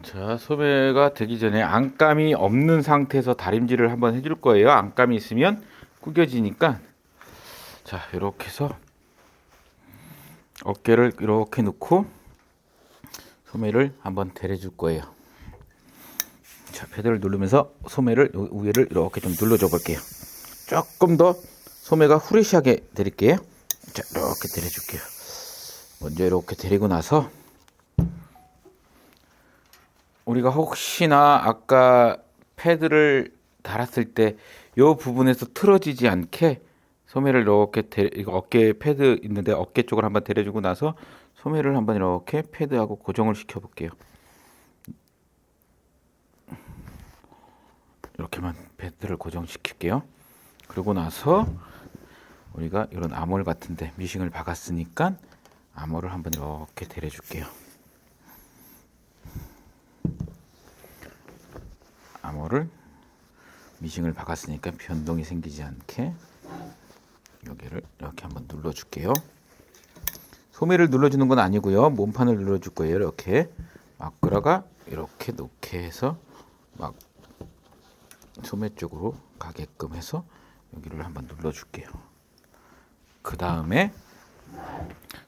자, 소매가 되기 전에 안감이 없는 상태에서 다림질을 한번 해줄 거예요. 안감이 있으면 구겨지니까. 자, 이렇게 해서 어깨를 이렇게 놓고 소매를 한번 데려줄 거예요. 자, 패드를 누르면서 소매를 위를 이렇게 좀 눌러줘 볼게요. 조금 더 소매가 후리시하게 데릴게요. 자, 이렇게 데려줄게요. 먼저 이렇게 데리고 나서 우리가 혹시나 아까 패드를 달았을 때 이 부분에서 틀어지지 않게 소매를 이렇게 이거 어깨에 패드 있는데 어깨 쪽을 한번 데려주고 나서 소매를 한번 이렇게 패드하고 고정을 시켜 볼게요. 이렇게만 패드를 고정시킬게요. 그러고 나서 우리가 이런 암홀 같은데 미싱을 박았으니까 암홀을 한번 이렇게 데려줄게요. 암홀을 미싱을 박았으니까 변동이 생기지 않게 여기를 이렇게 한번 눌러줄게요. 소매를 눌러주는 건 아니고요. 몸판을 눌러줄 거예요. 이렇게 막그라가 이렇게 놓게 해서 막 소매 쪽으로 가게끔 해서 여기를 한번 눌러줄게요. 그 다음에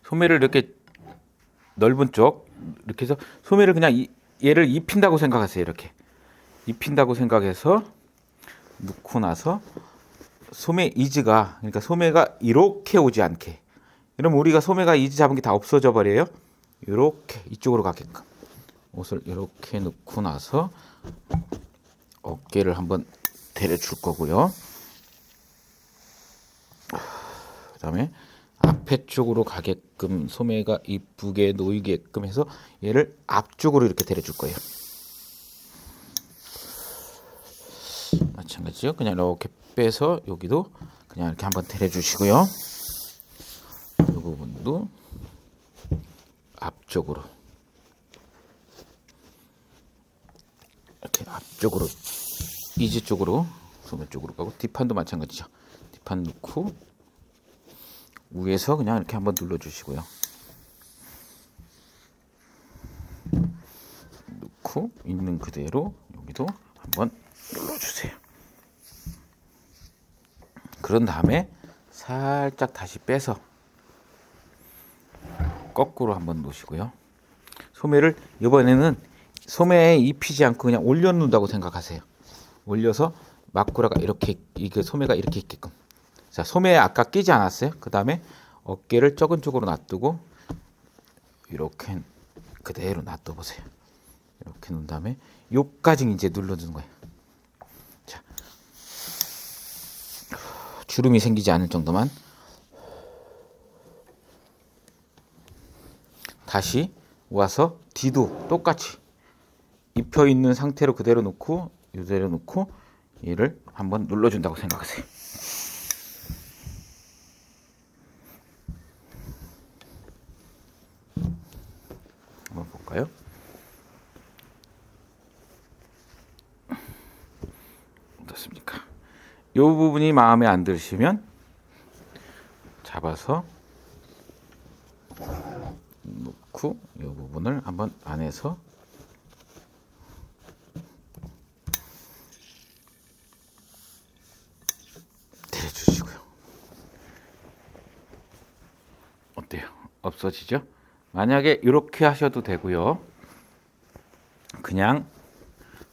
소매를 이렇게 넓은 쪽 이렇게 해서 소매를 그냥 얘를 입힌다고 생각하세요. 이렇게 입힌다고 생각해서 넣고 나서 소매 이즈가 그러니까 소매가 이렇게 오지 않게 이러면 우리가 소매가 이즈 잡은 게 다 없어져 버려요. 이렇게 이쪽으로 가게끔 옷을 이렇게 넣고 나서 어깨를 한번 데려줄 거고요. 그 다음에 앞에 쪽으로 가게끔 소매가 이쁘게 놓이게끔 해서 얘를 앞쪽으로 이렇게 데려줄 거예요. 마찬가지요. 그냥 이렇게 빼서 여기도 그냥 이렇게 한번 데려주시고요. 이 부분도 앞쪽으로 이렇게 앞쪽으로 이지 쪽으로 소매 쪽으로 가고 뒷판도 마찬가지죠. 뒷판 넣고 위에서 그냥 이렇게 한번 눌러주시고요. 넣고 있는 그대로 여기도 한번 눌러주세요. 그런 다음에 살짝 다시 빼서 거꾸로 한번 놓으시고요. 소매를 이번에는 소매에 입히지 않고 그냥 올려놓는다고 생각하세요. 올려서 막구라가 이렇게 이게 소매가 이렇게 있게끔. 자, 소매에 아까 끼지 않았어요. 그 다음에 어깨를 적은 쪽으로 놔두고 이렇게 그대로 놔둬 보세요. 이렇게 놓은 다음에 요까지 이제 눌러주는 거예요. 자, 주름이 생기지 않을 정도만. 다시 와서 뒤도 똑같이 입혀 있는 상태로 그대로 놓고 이대로 놓고 얘를 한번 눌러준다고 생각하세요. 한번 볼까요? 어떻습니까? 이 부분이 마음에 안 드시면 잡아서 놓고 이 부분을 한번 안에서 대주시고요. 어때요? 없어지죠? 만약에 이렇게 하셔도 되고요. 그냥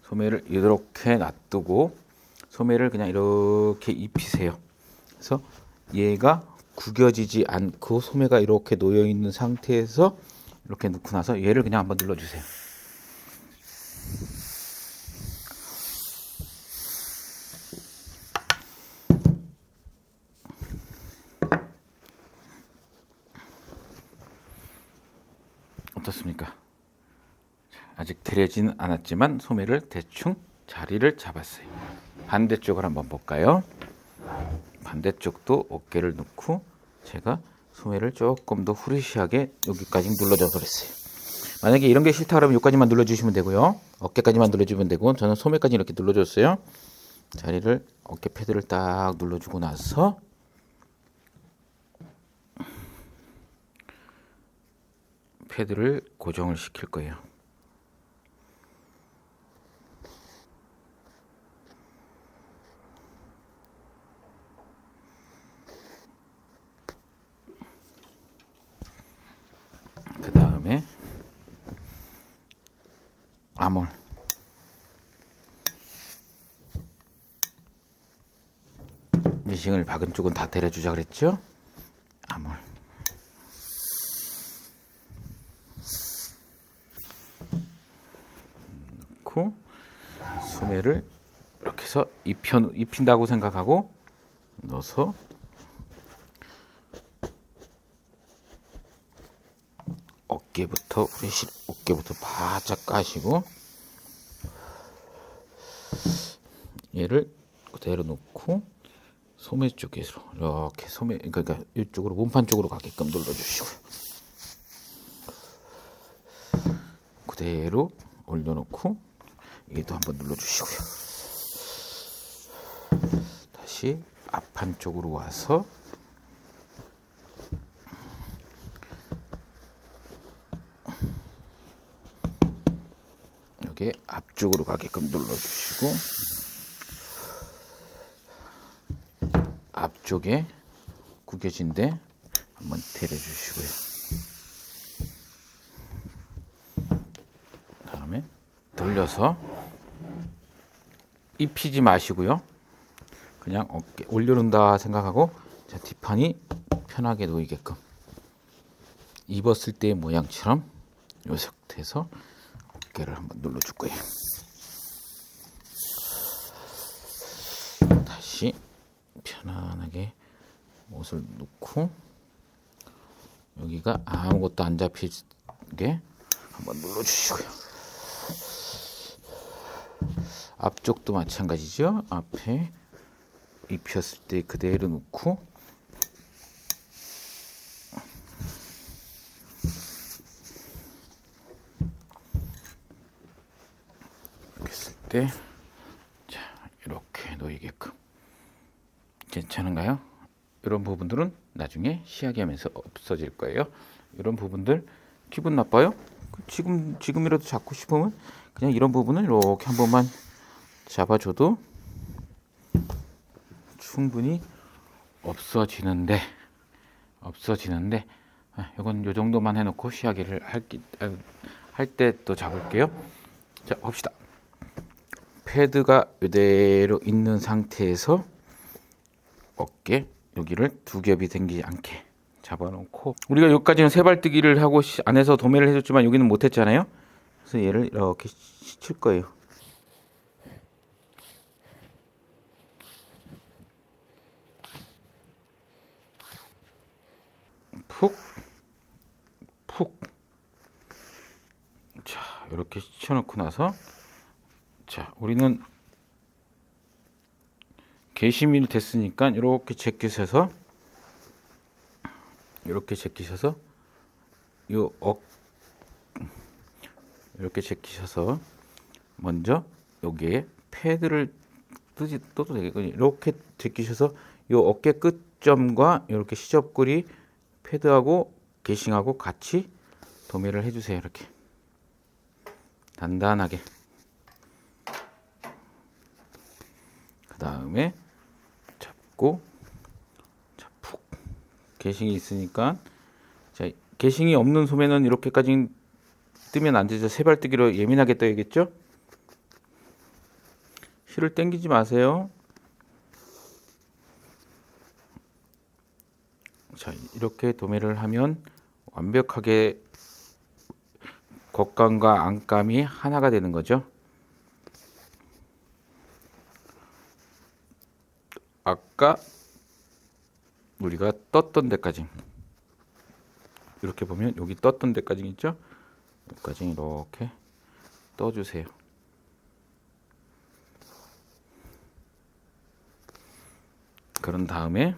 소매를 이렇게 놔두고 소매를 그냥 이렇게 입히세요. 그래서 얘가 구겨지지 않고 소매가 이렇게 놓여 있는 상태에서 이렇게 넣고 나서 얘를 그냥 한번 눌러주세요. 어떻습니까? 아직 들여지는 않았지만 소매를 대충 자리를 잡았어요. 반대쪽을 한번 볼까요? 반대쪽도 어깨를 넣고 제가 소매를 조금 더 후리시하게 여기까지 눌러줘 버렸어요. 만약에 이런 게 싫다 그러면 여기까지만 눌러주시면 되고요. 어깨까지만 눌러주면 되고 저는 소매까지 이렇게 눌러줬어요. 자리를 어깨 패드를 딱 눌러주고 나서 패드를 고정을 시킬 거예요. 암홀. 미싱을 박은 쪽은 다 때려주자 그랬죠? 암홀. 넣고 소매를 이렇게 해서 입힌다고 생각하고 넣어서 어깨부터 바짝 까시고 얘를 그대로 놓고 소매 쪽에서 이렇게 그러니까 이쪽으로 몸판 쪽으로 가게끔 눌러주시고요. 그대로 올려놓고 얘도 한번 눌러주시고요. 다시 앞판 쪽으로 와서 여기 앞쪽으로 가게끔 눌러주시고 앞쪽에 구겨진 데 한번 데려주시고요. 다음에 돌려서 입히지 마시고요. 그냥 어깨 올려놓는다 생각하고 자, 뒷판이 편하게 놓이게끔 입었을 때의 모양처럼 이 상태에서 어깨를 한번 눌러줄 거예요. 다시 편안하게 옷을 놓고 여기가 아무것도 안 잡히게 한번 눌러주시고요. 앞쪽도 마찬가지죠. 앞에 입혔을 때 그대로 놓고 이렇게 했을 때 자, 이렇게 놓이게끔 괜찮은가요? 이런 부분들은 나중에 시하게 하면서 없어질 거예요. 이런 부분들 기분 나빠요? 지금이라도 잡고 싶으면 그냥 이런 부분을 이렇게 한 번만 잡아줘도 충분히 없어지는데 이건 요 정도만 해놓고 시하게를 할 때 또 잡을게요. 자, 봅시다. 패드가 이대로 있는 상태에서 어깨 여기를 두 겹이 생기지 않게 잡아놓고 우리가 여기까지는 세발뜨기를 하고 안에서 도매를 해줬지만 여기는 못했잖아요. 그래서 얘를 이렇게 칠 거예요. 푹. 자, 이렇게 씻어놓고 나서 자, 우리는 개심이 됐으니까 이렇게 제끼셔서 이렇게 제끼셔서 먼저 여기에 패드를 떠도 되겠군요. 이렇게 제끼셔서 이 어깨 끝점과 이렇게 시접골이 패드하고 게싱하고 같이 도매를 해주세요. 이렇게 단단하게. 그 다음에 잡고 자, 푹 게싱이 있으니까 자, 게싱이 없는 소매는 이렇게까지 뜨면 안 되죠. 세발뜨기로 예민하게 떠야겠죠. 실을 당기지 마세요. 자, 이렇게 도매를 하면 완벽하게 겉감과 안감이 하나가 되는 거죠. 아까 우리가 떴던 데까지 이렇게 보면 여기 떴던 데까지 있죠. 여기까지 이렇게 떠주세요. 그런 다음에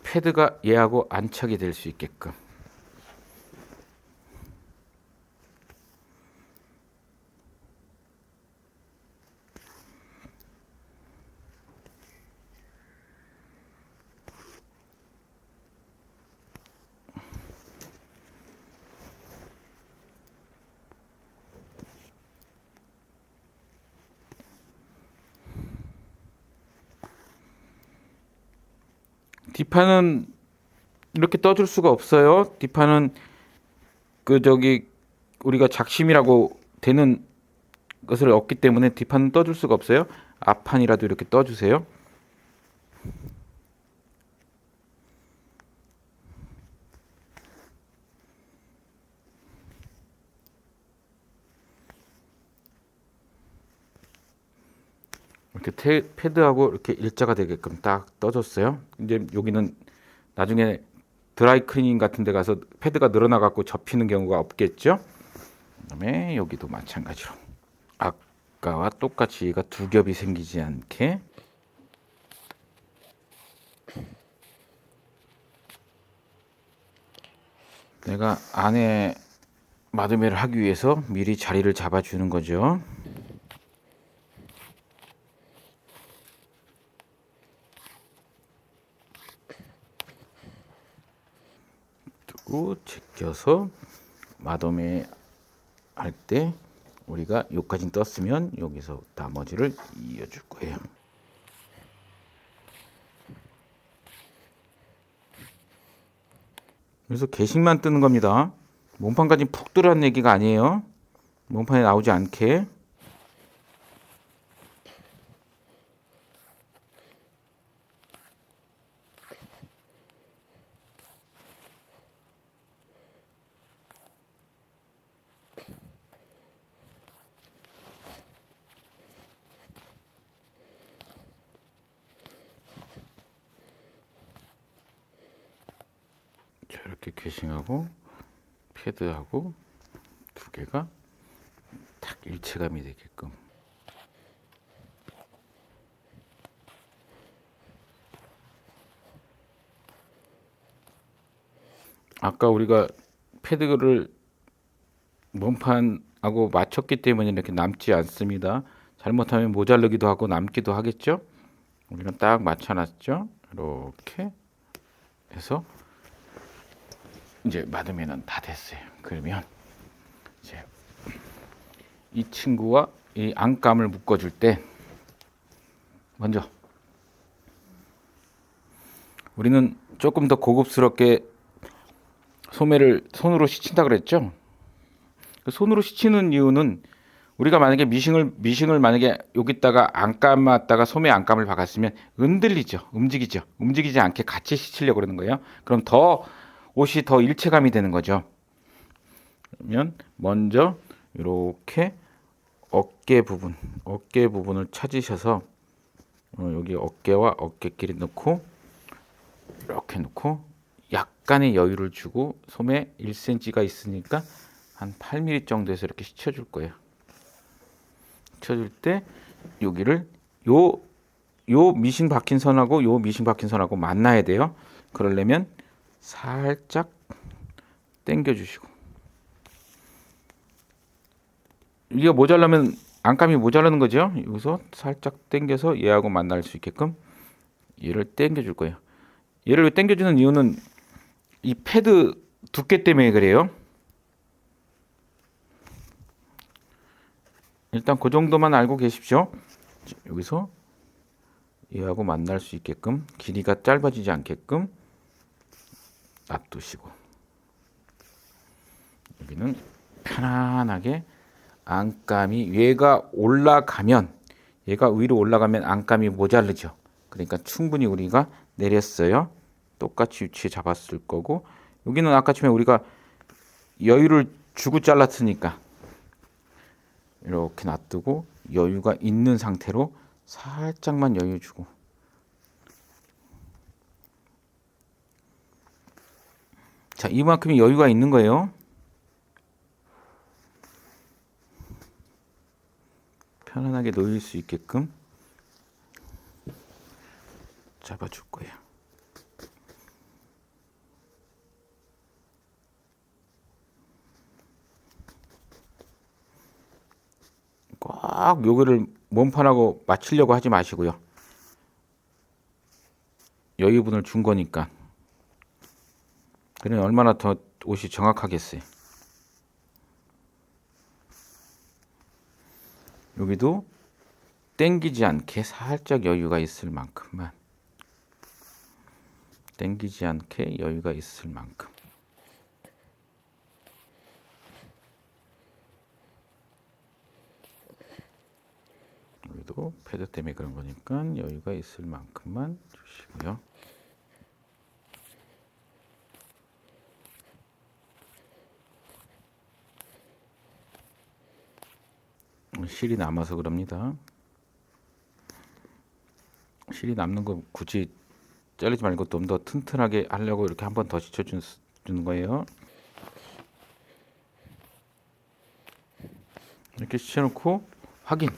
패드가 얘하고 안착이 될 수 있게끔 뒷판은 이렇게 떠줄 수가 없어요. 뒷판은 그 저기 우리가 작심이라고 되는 것을 얻기 때문에 뒷판은 떠줄 수가 없어요. 앞판이라도 이렇게 떠주세요. 이렇게 패드하고 이렇게 일자가 되게끔 딱 떠줬어요. 이제 여기는 나중에 드라이 클리닝 같은 데 가서 패드가 늘어나 갖고 접히는 경우가 없겠죠. 그다음에 여기도 마찬가지로 아까와 똑같이 얘가 두 겹이 생기지 않게 내가 안에 마드매를 하기 위해서 미리 자리를 잡아주는 거죠. 두고 제껴서 마드매 할 때 우리가 여기까지 떴으면 여기서 나머지를 이어줄 거예요. 그래서 개식만 뜨는 겁니다. 몸판까지 푹 들어간 얘기가 아니에요. 몸판에 나오지 않게. 자, 이렇게 개싱하고 패드하고 두 개가 딱 일체감이 되게끔. 아까 우리가 패드를 몸판하고 맞췄기 때문에 이렇게 남지 않습니다. 잘못하면 모자르기도 하고 남기도 하겠죠. 우리는 딱 맞춰놨죠. 이렇게 해서 이제 맞으면은 다 됐어요. 그러면 이제 이 친구와 이 안감을 묶어줄 때 먼저 우리는 조금 더 고급스럽게 소매를 손으로 씻친다 그랬죠. 손으로 씻치는 이유는 우리가 만약에 미싱을 만약에 여기다가 안 감았다가 소매 안감을 박았으면 흔들리죠. 움직이죠. 움직이지 않게 같이 씻으려고 그러는 거예요. 그럼 더 옷이 더 일체감이 되는 거죠. 그러면 먼저 이렇게 어깨 부분을 찾으셔서 여기 어깨와 어깨끼리 넣고 이렇게 놓고 약간의 여유를 주고 소매 1cm가 있으니까 한 8mm 정도에서 이렇게 씻어줄 거예요. 씻어줄 때 여기를 요 미싱 박힌 선하고 요 미싱 박힌 선하고 만나야 돼요. 그러려면 살짝 당겨 주시고, 이게 모자라면 안감이 모자라는 거죠. 여기서 살짝 당겨서 얘하고 만날 수 있게끔 얘를 당겨 줄 거예요. 얘를 왜 당겨 주는 이유는 이 패드 두께 때문에 그래요. 일단 그 정도만 알고 계십시오. 여기서 얘하고 만날 수 있게끔 길이가 짧아지지 않게끔 놔두시고, 여기는 편안하게 안감이 얘가 올라가면, 얘가 위로 올라가면 안감이 모자르죠. 그러니까 충분히 우리가 내렸어요. 똑같이 위치에 잡았을 거고, 여기는 아까 처음에 우리가 여유를 주고 잘랐으니까 이렇게 놔두고 여유가 있는 상태로 살짝만 여유 주고, 자, 이만큼이 여유가 있는 거예요. 편안하게 놓일 수 있게끔 잡아줄 거예요. 꼭 요거를 몸판하고 맞추려고 하지 마시고요. 여유분을 준 거니까. 그러면 얼마나 더 옷이 정확하겠어요. 여기도 당기지 않게 살짝 여유가 있을 만큼만, 당기지 않게 여유가 있을 만큼. 그래도 패드 때문에 그런 거니까 여유가 있을 만큼만 주시고요. 실이 남아서 그럽니다. 실이 남는 거 굳이 자르지 말고 좀 더 튼튼하게 하려고 이렇게 한 번 더 지쳐주는 거예요. 이렇게 씻어놓고 확인.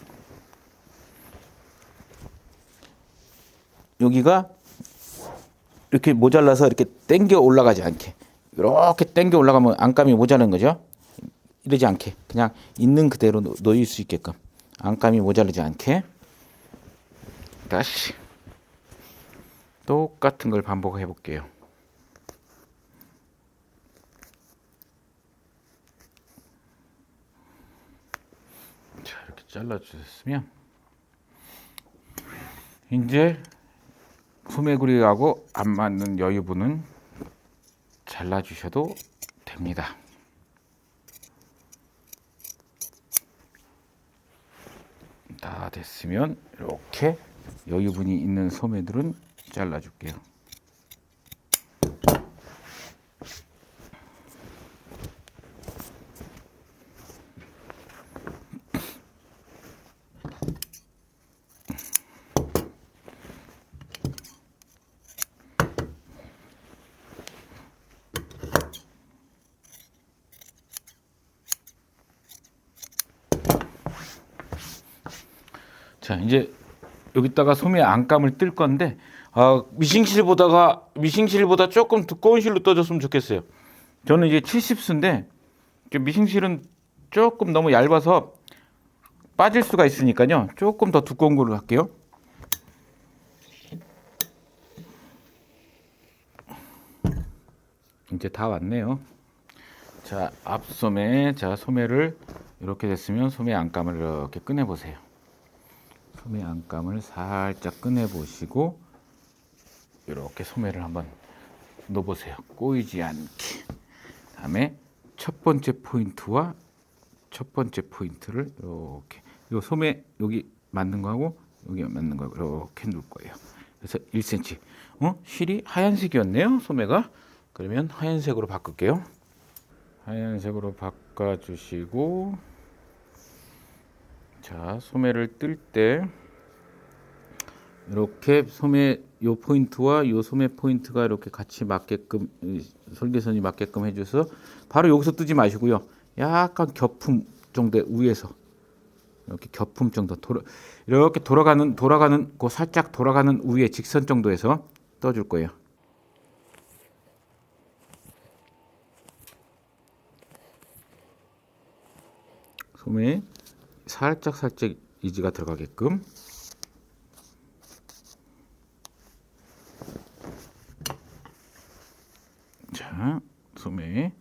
여기가 이렇게 모자라서 이렇게 당겨 올라가지 않게, 이렇게 당겨 올라가면 안감이 모자라는 거죠. 이러지 않게 그냥 있는 그대로 놓일 수 있게끔, 안감이 모자라지 않게. 다시 똑같은 걸 반복해 볼게요. 자, 이렇게 잘라 주셨으면 이제 소매구리하고 안 맞는 여유분은 잘라 주셔도 됩니다. 다 됐으면 이렇게 여유분이 있는 소매들은 잘라 줄게요. 자, 이제 여기다가 소매 안감을 뜰 건데, 미싱실보다 조금 두꺼운 실로 떠줬으면 좋겠어요. 저는 이제 70수인데 미싱실은 조금 너무 얇아서 빠질 수가 있으니까요. 조금 더 두꺼운 걸로 할게요. 이제 다 왔네요. 자, 앞소매, 자, 소매를 이렇게 됐으면 소매 안감을 이렇게 꺼내 보세요. 소매 안감을 살짝 꺼내 보시고 이렇게 소매를 한번 넣어 보세요. 꼬이지 않게. 다음에 첫 번째 포인트와 첫 번째 포인트를 이렇게, 요 소매 여기 맞는 거하고 여기 맞는 거 이렇게 놓을 거예요. 그래서 1cm. 실이 하얀색이었네요, 소매가. 그러면 하얀색으로 바꿀게요. 하얀색으로 바꿔주시고, 자, 소매를 뜰 때 이렇게 소매 요 포인트와 요 소매 포인트가 이렇게 같이 맞게끔, 설계선이 맞게끔 해줘서 바로 여기서 뜨지 마시고요. 약간 겹품 정도 위에서 이렇게 겹품 정도 이렇게 돌아가는 그 살짝 돌아가는 위에 직선 정도에서 떠줄 거예요. 소매에 살짝 이지가 들어가게끔. 자, 소매에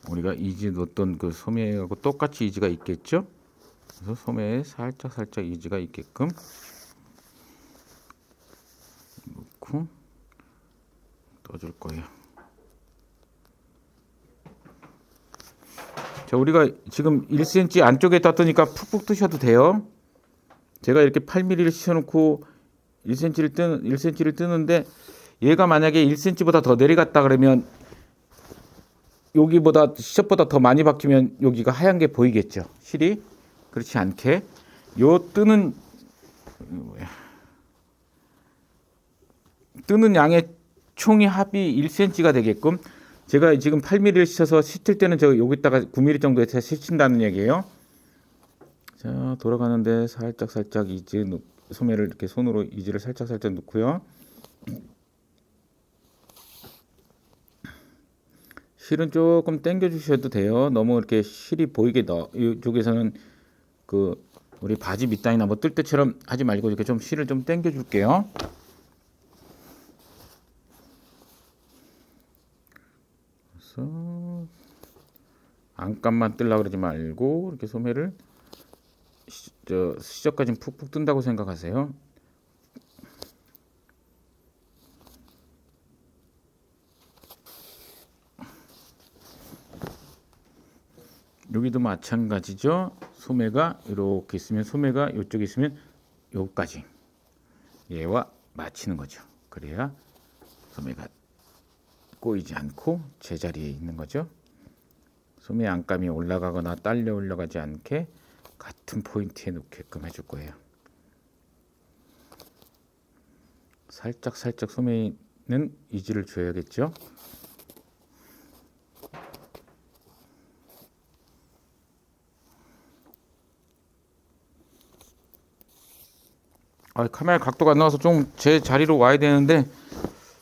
우리가 이지 넣었던 그 소매하고 똑같이 이지가 있겠죠? 그래서 소매에 살짝 이지가 있게끔 넣고 떠줄 거예요. 자, 우리가 지금 1cm 안쪽에 떴으니까 푹푹 뜨셔도 돼요. 제가 이렇게 8mm를 씌워놓고 1cm를 뜨는데, 얘가 만약에 1cm보다 더 내려갔다 그러면 여기보다 시접보다 더 많이 박히면 여기가 하얀 게 보이겠죠, 실이. 그렇지 않게 요 뜨는 양의 총이 합이 1cm가 되게끔, 제가 지금 8mm를 씌쳐서 씻을 때는 저 여기다가 9mm 정도에서 씻힌다는 얘기예요. 자, 돌아가는데 살짝 이지, 소매를 이렇게 손으로 이지를 살짝 넣고요. 실은 조금 당겨 주셔도 돼요. 너무 이렇게 실이 보이게 이쪽에서는 그 우리 바지 밑단이나 뭐 뜰 때처럼 하지 말고 이렇게 좀 실을 좀 당겨 줄게요. 그래서 안감만 뜨려고 그러지 말고 이렇게 소매를 시접까지 푹푹 뜬다고 생각하세요. 여기도 마찬가지죠. 소매가 이렇게 있으면, 소매가 이쪽에 있으면 요까지 얘와 맞추는 거죠. 그래야 소매가 꼬이지 않고 제자리에 있는 거죠. 소매 안감이 올라가거나 딸려 올라가지 않게 같은 포인트에 놓게끔 해줄 거예요. 살짝 소매는 이지를 줘야겠죠. 카메라 각도가 안 나와서 좀 제 자리로 와야 되는데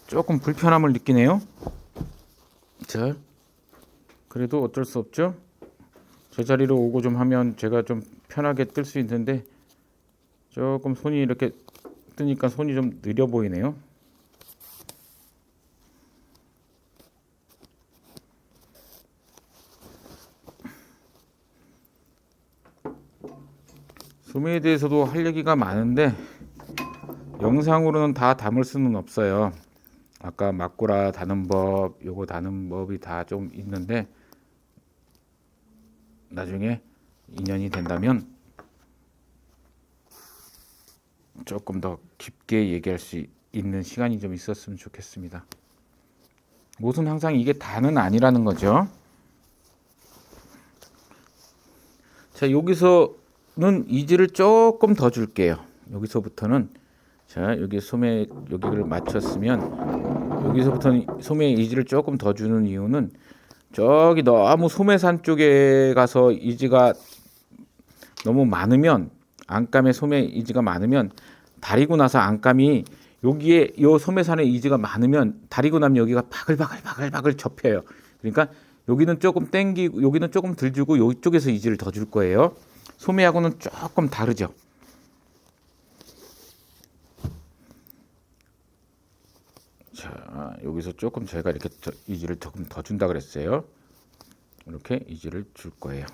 조금 불편함을 느끼네요. 자, 그래도 어쩔 수 없죠. 제 자리로 오고 좀 하면 제가 좀 편하게 뜰 수 있는데 조금 손이 이렇게 뜨니까 손이 좀 느려 보이네요. 소매에 대해서도 할 얘기가 많은데 영상으로는 다 담을 수는 없어요. 아까 막고라 다는 법, 요거 다는 법이 다 좀 있는데 나중에 인연이 된다면 조금 더 깊게 얘기할 수 있는 시간이 좀 있었으면 좋겠습니다. 못은 항상 이게 다는 아니라는 거죠. 자, 여기서는 이지를 조금 더 줄게요. 여기서부터는 자, 여기 소매 여기를 맞췄으면 여기서부터는 소매 이지를 조금 더 주는 이유는 저기 너무 소매산 쪽에 가서 이지가 너무 많으면 안감에 소매 이지가 많으면 다리고 나서 안감이 여기에 요 소매산에 이지가 많으면 다리고 나면 여기가 바글바글 접혀요. 그러니까 여기는 조금 당기고 여기는 조금 덜 주고 이쪽에서 이지를 더 줄 거예요. 소매하고는 조금 다르죠. 자, 여기서 조금 제가 이렇게 이지를 조금 더 준다 그랬어요. 이렇게 이지를 줄 거예요.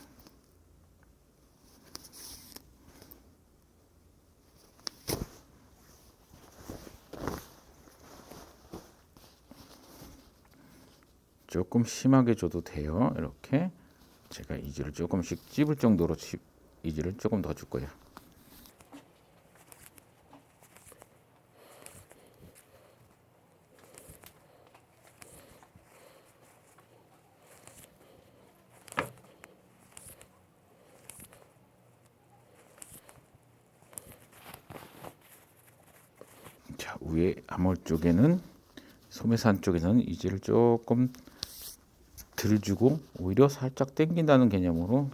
조금 심하게 줘도 돼요. 이렇게 제가 이지를 조금씩 찝을 정도로 이지를 조금 더 줄 거예요. 자, 위에 암홀 쪽에는 소매산 쪽에서는 이지를 조금 덜 주고 오히려 살짝 당긴다는 개념으로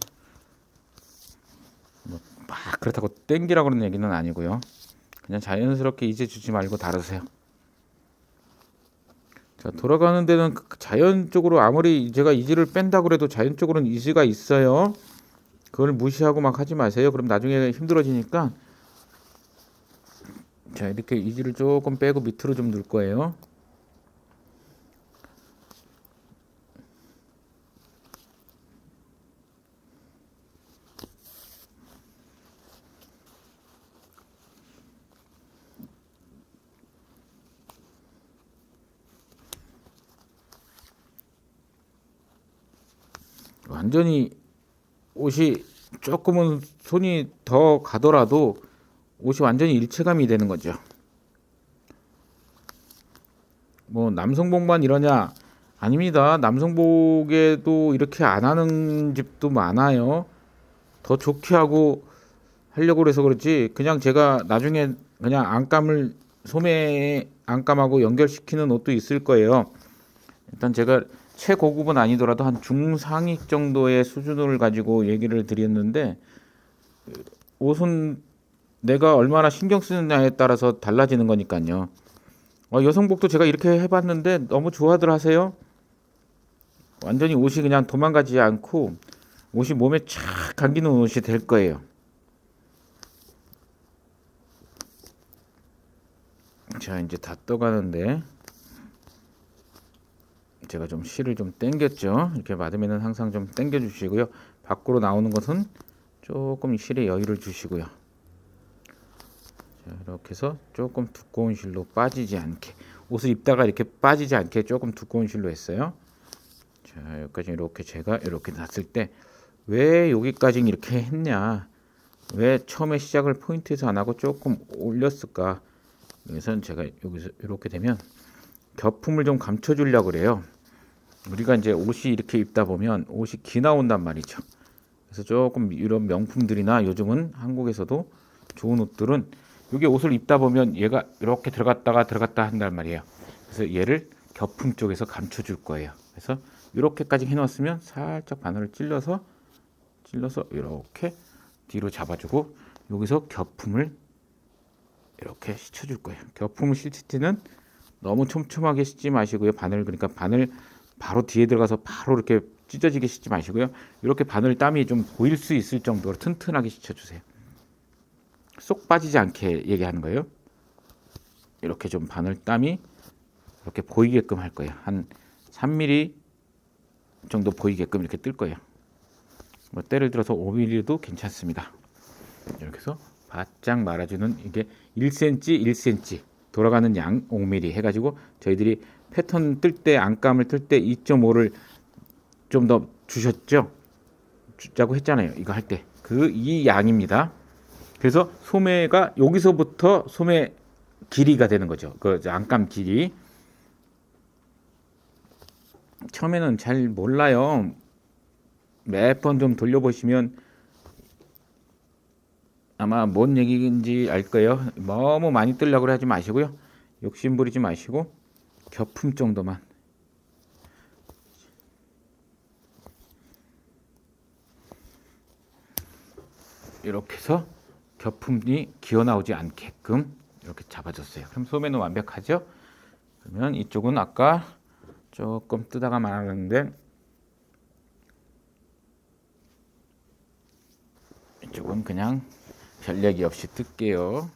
막 그렇다고 당기라고 그런 얘기는 아니고요. 그냥 자연스럽게 이지 주지 말고 다루세요. 자, 돌아가는 데는 자연적으로 아무리 제가 이지를 뺀다 그래도 자연적으로는 이지가 있어요. 그걸 무시하고 막 하지 마세요. 그럼 나중에 힘들어지니까 자, 이렇게 이지를 조금 빼고 밑으로 좀 넣을 거예요. 완전히 옷이 조금은 손이 더 가더라도 옷이 완전히 일체감이 되는 거죠. 뭐 남성복만 이러냐? 아닙니다. 남성복에도 이렇게 안 하는 집도 많아요. 더 좋게 하고 하려고 그래서 그렇지 그냥 제가 나중에 그냥 안감을 소매 안감하고 연결시키는 옷도 있을 거예요. 일단 제가 최고급은 아니더라도 한 중상위 정도의 수준을 가지고 얘기를 드렸는데 옷은 내가 얼마나 신경 쓰느냐에 따라서 달라지는 거니까요. 여성복도 제가 이렇게 해봤는데 너무 좋아들 하세요. 완전히 옷이 그냥 도망가지 않고 옷이 몸에 착 감기는 옷이 될 거예요. 자, 이제 다 떠가는데 제가 좀 실을 좀 당겼죠. 이렇게 맞으면은 항상 좀 당겨 주시고요. 밖으로 나오는 것은 조금 실에 여유를 주시고요. 자, 이렇게 해서 조금 두꺼운 실로 빠지지 않게 옷을 입다가 이렇게 빠지지 않게 조금 두꺼운 실로 했어요. 자, 여기까지 이렇게 제가 이렇게 놨을 때 왜 여기까지 이렇게 했냐? 왜 처음에 시작을 포인트에서 안 하고 조금 올렸을까? 여기서는 제가 여기서 이렇게 되면 겹품을 좀 감춰주려고 그래요. 우리가 이제 옷이 이렇게 입다 보면 옷이 기 나온단 말이죠. 그래서 조금 이런 명품들이나 요즘은 한국에서도 좋은 옷들은 여기 옷을 입다 보면 얘가 이렇게 들어갔다 한단 말이에요. 그래서 얘를 겹품 쪽에서 감춰줄 거예요. 그래서 이렇게까지 해놨으면 살짝 바늘을 찔러서 이렇게 뒤로 잡아주고 여기서 겹품을 이렇게 씻어줄 거예요. 겹품을 씻을 때는 너무 촘촘하게 씻지 마시고요. 그러니까 바늘 바로 뒤에 들어가서 바로 이렇게 찢어지게 씻지 마시고요. 이렇게 바늘 땀이 좀 보일 수 있을 정도로 튼튼하게 씻어주세요. 쏙 빠지지 않게 얘기하는 거예요. 이렇게 좀 바늘 땀이 이렇게 보이게끔 할 거예요. 한 3mm 정도 보이게끔 이렇게 뜰 거예요. 뭐 때를 들어서 5mm도 괜찮습니다. 이렇게 해서 바짝 말아주는 이게 1cm, 1cm 돌아가는 양 5mm 해가지고 저희들이 패턴 뜰 때 안감을 뜰 때 2.5를 좀 더 주셨죠? 주자고 했잖아요. 이거 할 때 이 양입니다. 그래서 소매가 여기서부터 소매 길이가 되는 거죠. 그 안감 길이. 처음에는 잘 몰라요. 몇 번 좀 돌려보시면 아마 뭔 얘기인지 알 거예요. 너무 많이 뜨려고 하지 마시고요. 욕심 부리지 마시고 겹품 정도만. 이렇게 해서 겹품이 기어 나오지 않게끔 이렇게 잡아줬어요. 그럼 소매는 완벽하죠? 그러면 이쪽은 아까 조금 뜨다가 말았는데 이쪽은 그냥 별 얘기 없이 뜰게요.